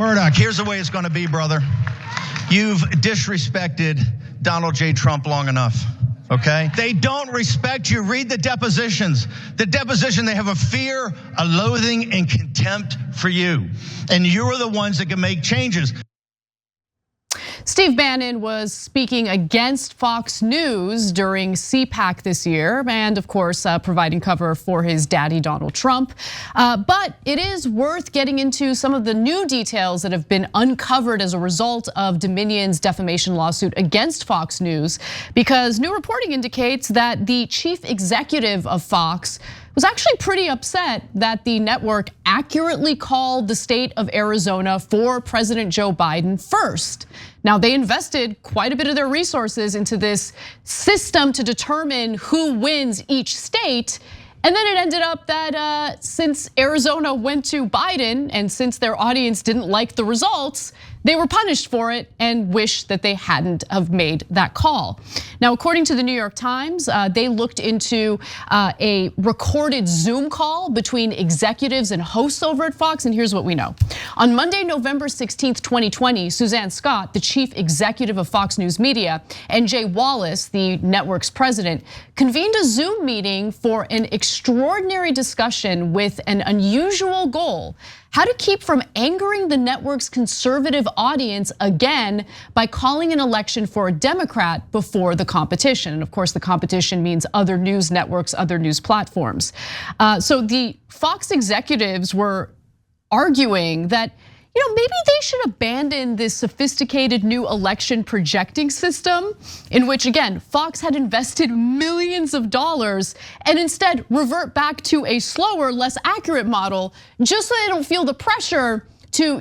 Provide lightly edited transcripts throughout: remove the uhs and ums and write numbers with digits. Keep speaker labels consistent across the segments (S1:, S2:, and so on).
S1: Murdoch, here's the way it's gonna be, brother. You've disrespected Donald J. Trump long enough, okay? They don't respect you. Read the depositions. The deposition, they have a fear, a loathing, and contempt for you. And you're the ones that can make changes.
S2: Steve Bannon was speaking against Fox News during CPAC this year, and of course, providing cover for his daddy, Donald Trump. But it is worth getting into some of the new details that have been uncovered as a result of Dominion's defamation lawsuit against Fox News, because new reporting indicates that the chief executive of Fox was actually pretty upset that the network accurately called the state of Arizona for President Joe Biden first. Now, they invested quite a bit of their resources into this system to determine who wins each state. And then it ended up that since Arizona went to Biden and since their audience didn't like the results, they were punished for it and wish that they hadn't have made that call. Now, according to the New York Times, they looked into a recorded Zoom call between executives and hosts over at Fox, and here's what we know. On Monday, November 16th, 2020, Suzanne Scott, the chief executive of Fox News Media, and Jay Wallace, the network's president, convened a Zoom meeting for an extraordinary discussion with an unusual goal: how to keep from angering the network's conservative audience again by calling an election for a Democrat before the competition. And of course, the competition means other news networks, other news platforms. So the Fox executives were arguing that, maybe they should abandon this sophisticated new election projecting system in which, again, Fox had invested millions of dollars, and instead revert back to a slower, less accurate model, just so they don't feel the pressure to,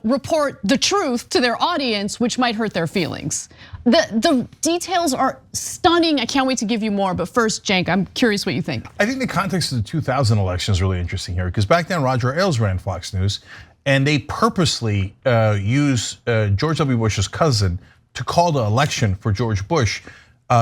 S2: report the truth to their audience, which might hurt their feelings. The details are stunning. I can't wait to give you more, but first, Cenk, I'm curious what you think.
S3: I think the context of the 2000 election is really interesting here, because back then Roger Ailes ran Fox News, and they purposely used George W. Bush's cousin to call the election for George Bush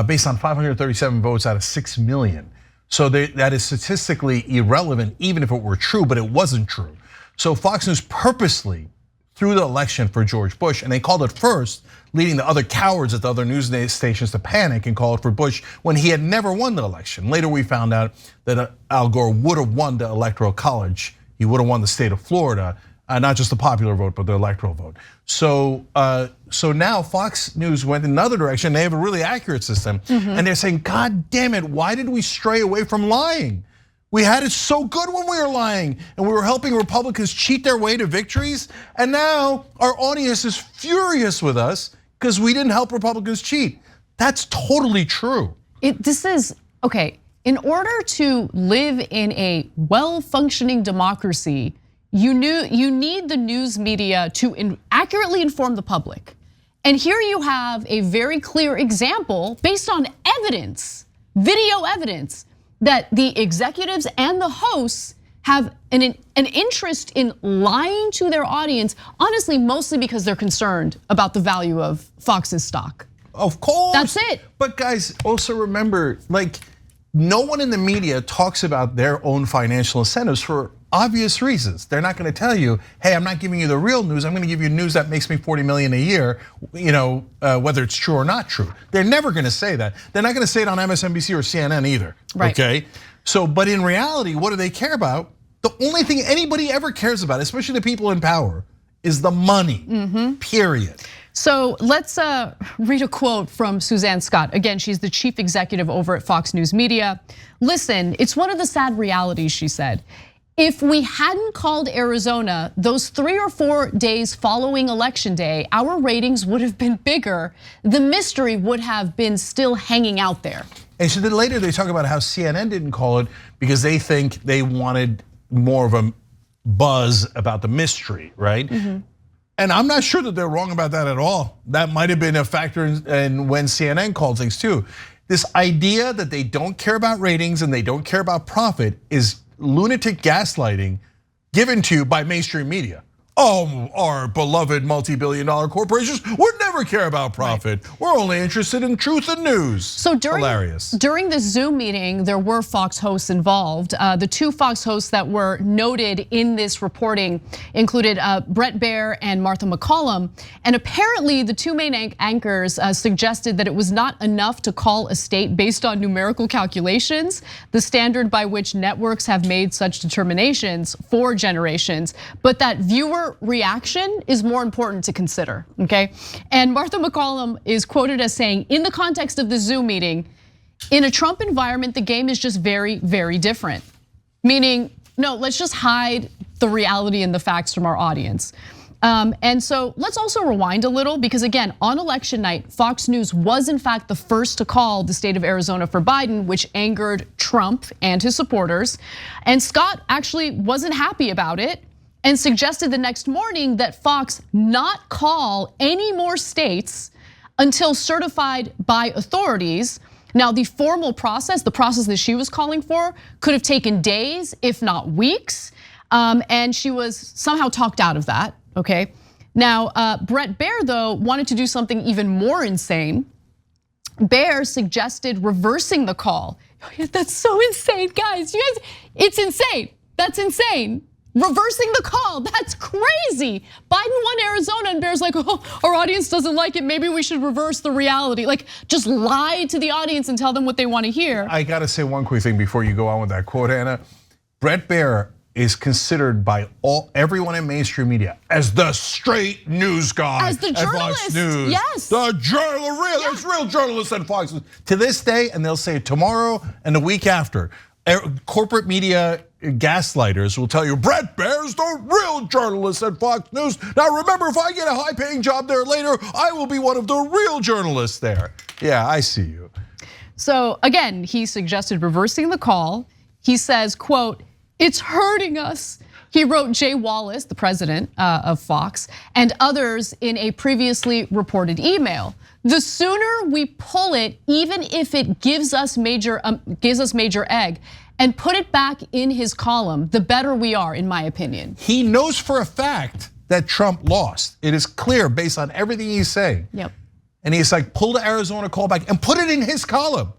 S3: based on 537 votes out of 6 million. So that is statistically irrelevant, even if it were true, but it wasn't true. So Fox News purposely threw the election for George Bush, and they called it first, leading the other cowards at the other news stations to panic and call it for Bush when he had never won the election. Later we found out that Al Gore would have won the Electoral College. He would have won the state of Florida. Not just the popular vote, but the electoral vote. So now Fox News went another direction. They have a really accurate system, and they're saying, God damn it, why did we stray away from lying? We had it so good when we were lying, and we were helping Republicans cheat their way to victories, and now our audience is furious with us because we didn't help Republicans cheat. That's totally true.
S2: Okay, in order to live in a well-functioning democracy, you need the news media to accurately inform the public. And here you have a very clear example based on evidence, video evidence, that the executives and the hosts have an interest in lying to their audience, honestly, mostly because they're concerned about the value of Fox's stock.
S3: Of course.
S2: That's it.
S3: But guys, also remember, no one in the media talks about their own financial incentives for obvious reasons. They're not gonna tell you, hey, I'm not giving you the real news, I'm gonna give you news that makes me 40 million a year, whether it's true or not true. They're never gonna say that. They're not gonna say it on MSNBC or CNN either,
S2: right.
S3: Okay? So, but in reality, what do they care about? The only thing anybody ever cares about, especially the people in power, is the money, period.
S2: So let's read a quote from Suzanne Scott. Again, she's the chief executive over at Fox News Media. Listen, it's one of the sad realities, she said. If we hadn't called Arizona those 3 or 4 days following election day, our ratings would have been bigger. The mystery would have been still hanging out there.
S3: And so then later they talk about how CNN didn't call it because they think they wanted more of a buzz about the mystery, right? And I'm not sure that they're wrong about that at all. That might have been a factor in when CNN called things too. This idea that they don't care about ratings and they don't care about profit is lunatic gaslighting given to you by mainstream media. oh, our beloved multi-billion-dollar corporations would never care about profit. Right. We're only interested in truth and news.
S2: So during this Zoom meeting, there were Fox hosts involved. The two Fox hosts that were noted in this reporting included Bret Baier and Martha McCallum. And apparently the two main anchors suggested that it was not enough to call a state based on numerical calculations, the standard by which networks have made such determinations for generations, but that viewer reaction is more important to consider, okay? And Martha McCallum is quoted as saying, in the context of the Zoom meeting, in a Trump environment, the game is just very, very different. Meaning, no, let's just hide the reality and the facts from our audience. And so let's also rewind a little, because again, on election night, Fox News was in fact the first to call the state of Arizona for Biden, which angered Trump and his supporters. And Scott actually wasn't happy about it and suggested the next morning that Fox not call any more states until certified by authorities. Now, the formal process, the process that she was calling for, could have taken days, if not weeks. And she was somehow talked out of that, okay? Now, Bret Baier, though, wanted to do something even more insane. Baier suggested reversing the call. That's so insane, guys. You guys, it's insane. That's insane. Reversing the call, that's crazy. Biden won Arizona and Baier's like, oh, our audience doesn't like it, maybe we should reverse the reality. Like, just lie to the audience and tell them what they want to hear.
S3: I gotta say one quick thing before you go on with that quote, Anna. Bret Baier is considered by everyone in mainstream media as the straight news guy,
S2: as the journalist,
S3: Fox News.
S2: Yes,
S3: the real journalist at Fox News. To this day, and they'll say it tomorrow and the week after, corporate media gaslighters will tell you Bret Baier's the real journalist at Fox News. Now remember, if I get a high-paying job there later, I will be one of the real journalists there. Yeah, I see you.
S2: So again, he suggested reversing the call. He says, quote, "It's hurting us." He wrote Jay Wallace, the president of Fox, and others in a previously reported email. The sooner we pull it, even if it gives us major egg, and put it back in his column, the better we are, in my opinion.
S3: He knows for a fact that Trump lost. It is clear based on everything he's saying.
S2: Yep.
S3: And he's like, pull the Arizona call back and put it in his column.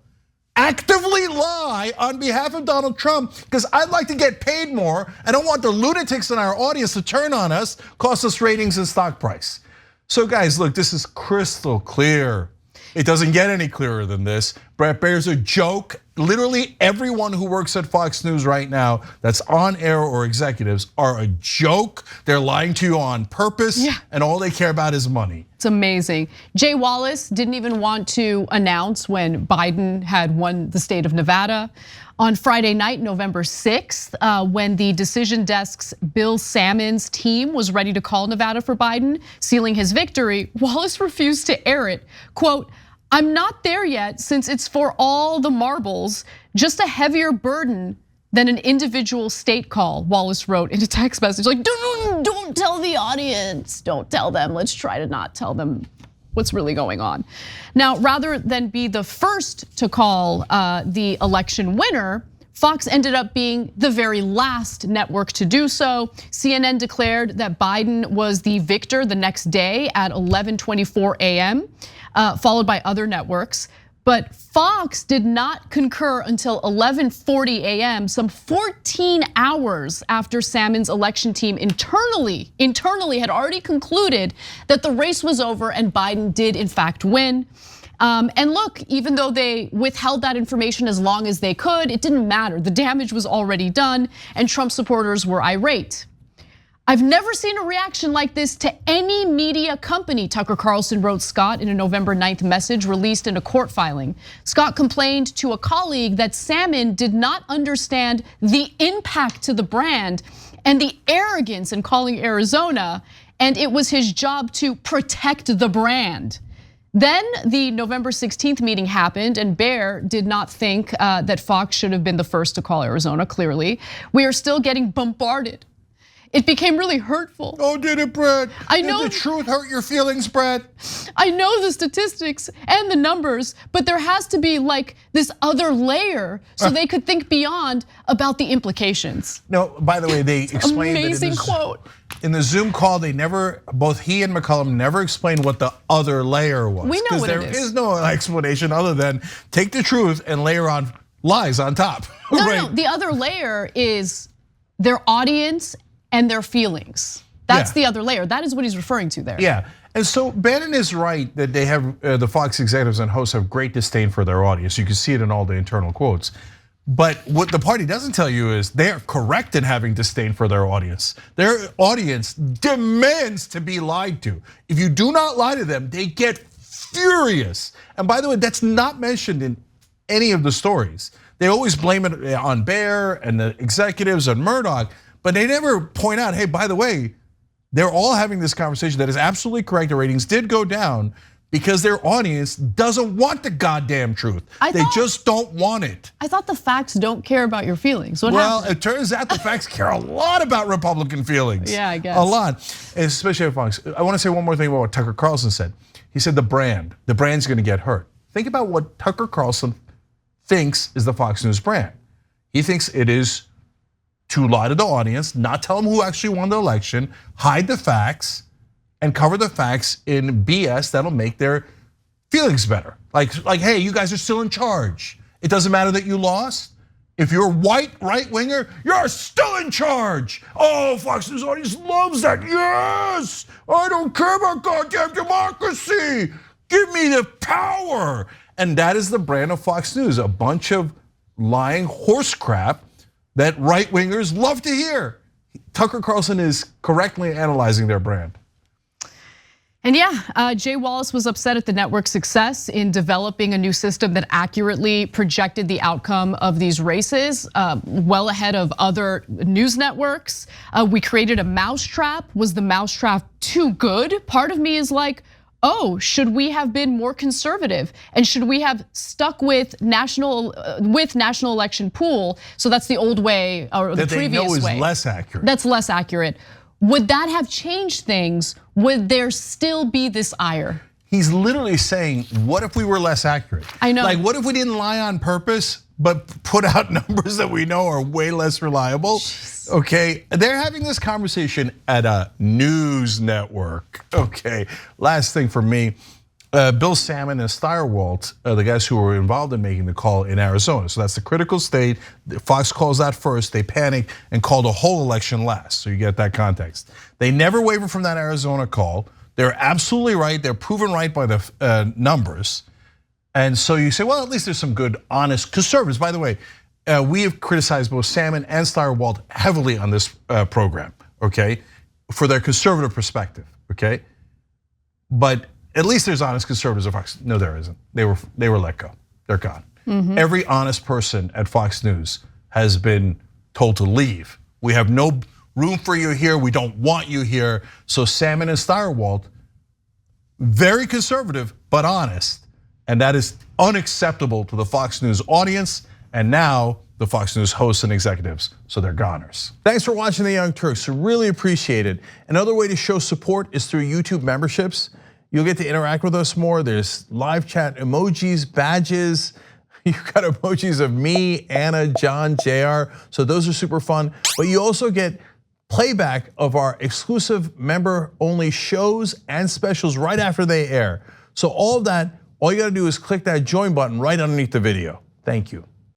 S3: Actively lie on behalf of Donald Trump, because I'd like to get paid more. I don't want the lunatics in our audience to turn on us, cost us ratings and stock price. So guys, look, this is crystal clear. It doesn't get any clearer than this. Bret Baier's a joke. Literally everyone who works at Fox News right now that's on air or executives are a joke. They're lying to you on purpose, and all they care about is money.
S2: It's amazing. Jay Wallace didn't even want to announce when Biden had won the state of Nevada. On Friday night, November 6th, when the Decision Desk's Bill Salmon's team was ready to call Nevada for Biden, sealing his victory, Wallace refused to air it. Quote, "I'm not there yet since it's for all the marbles, just a heavier burden than an individual state call," Wallace wrote in a text message. Like, don't tell the audience, don't tell them. Let's try to not tell them what's really going on. Now, rather than be the first to call the election winner, Fox ended up being the very last network to do so. CNN declared that Biden was the victor the next day at 11:24 a.m., followed by other networks. But Fox did not concur until 11:40 a.m., some 14 hours after Salmon's election team internally had already concluded that the race was over and Biden did in fact win. And look, even though they withheld that information as long as they could, it didn't matter. The damage was already done and Trump supporters were irate. "I've never seen a reaction like this to any media company," Tucker Carlson wrote Scott in a November 9th message released in a court filing. Scott complained to a colleague that Salmon did not understand the impact to the brand and the arrogance in calling Arizona, and it was his job to protect the brand. Then the November 16th meeting happened, and Baier did not think that Fox should have been the first to call Arizona, clearly. "We are still getting bombarded. it became really hurtful.
S3: Oh, did it, Brad?
S2: I know.
S3: Did the truth hurt your feelings, Brad?
S2: I know the statistics and the numbers, but there has to be like this other layer so they could think beyond about the implications.
S3: No, by the way, they explained
S2: amazing quote.
S3: In the Zoom call, both he and McCollum never explained what the other layer was.
S2: We know what it is.
S3: Because there is no explanation other than take the truth and layer on lies on top.
S2: No,
S3: right?
S2: no, the other layer is their audience and their feelings. That's the other layer. That is what he's referring to there.
S3: Yeah, and so Bannon is right that they have, the Fox executives and hosts have great disdain for their audience. You can see it in all the internal quotes. But what the party doesn't tell you is they are correct in having disdain for their audience. Their audience demands to be lied to. If you do not lie to them, they get furious. And by the way, that's not mentioned in any of the stories. They always blame it on Baer and the executives and Murdoch, but they never point out, hey, by the way, they're all having this conversation that is absolutely correct. The ratings did go down because their audience doesn't want the goddamn truth. They just don't want it.
S2: I thought the facts don't care about your feelings. What
S3: well,
S2: happened?
S3: it turns out the facts care a lot about Republican feelings.
S2: Yeah, I guess.
S3: A lot, especially at Fox. I want to say one more thing about what Tucker Carlson said. He said the brand's gonna get hurt. Think about what Tucker Carlson thinks is the Fox News brand. He thinks it is to lie to the audience, not tell them who actually won the election, hide the facts, and cover the facts in BS that'll make their feelings better. Like, hey, you guys are still in charge. It doesn't matter that you lost. If you're a white right-winger, you're still in charge. Oh, Fox News audience loves that. Yes, I don't care about goddamn democracy. Give me the power. And that is the brand of Fox News, a bunch of lying horse crap that right-wingers love to hear. Tucker Carlson is correctly analyzing their brand.
S2: And yeah, Jay Wallace was upset at the network's success in developing a new system that accurately projected the outcome of these races, well ahead of other news networks. We created a mousetrap. Was the mousetrap too good? Part of me is like, oh, should we have been more conservative? And should we have stuck with national election pool? So that's the old way or the previous way.
S3: That they know is less accurate.
S2: That's less accurate. Would that have changed things? Would there still be this ire?
S3: He's literally saying, what if we were less accurate?
S2: I know.
S3: Like, what if we didn't lie on purpose, but put out numbers that we know are way less reliable? Jeez. Okay, they're having this conversation at a news network. Okay, last thing for me, Bill Salmon and Steyerwalt, the guys who were involved in making the call in Arizona. So that's the critical state. Fox calls that first, they panic and call the whole election last. So you get that context. They never waver from that Arizona call. They're absolutely right, they're proven right by the numbers. And so you say, well, at least there's some good, honest conservatives. By the way, we have criticized both Salmon and Steyerwalt heavily on this program, okay? For their conservative perspective, okay? But at least there's honest conservatives at Fox. No, there isn't. They were let go. They're gone. Every honest person at Fox News has been told to leave. We have no room for you here. We don't want you here. So Salmon and Steyerwalt, very conservative but honest, and that is unacceptable to the Fox News audience. And now the Fox News hosts and executives, so they're goners. Thanks for watching The Young Turks. Really appreciate it. Another way to show support is through YouTube memberships. You'll get to interact with us more. There's live chat emojis, badges. You've got emojis of me, Anna, John, JR. So those are super fun. But you also get playback of our exclusive member-only shows and specials right after they air. So all of that, all you gotta do is click that join button right underneath the video. Thank you.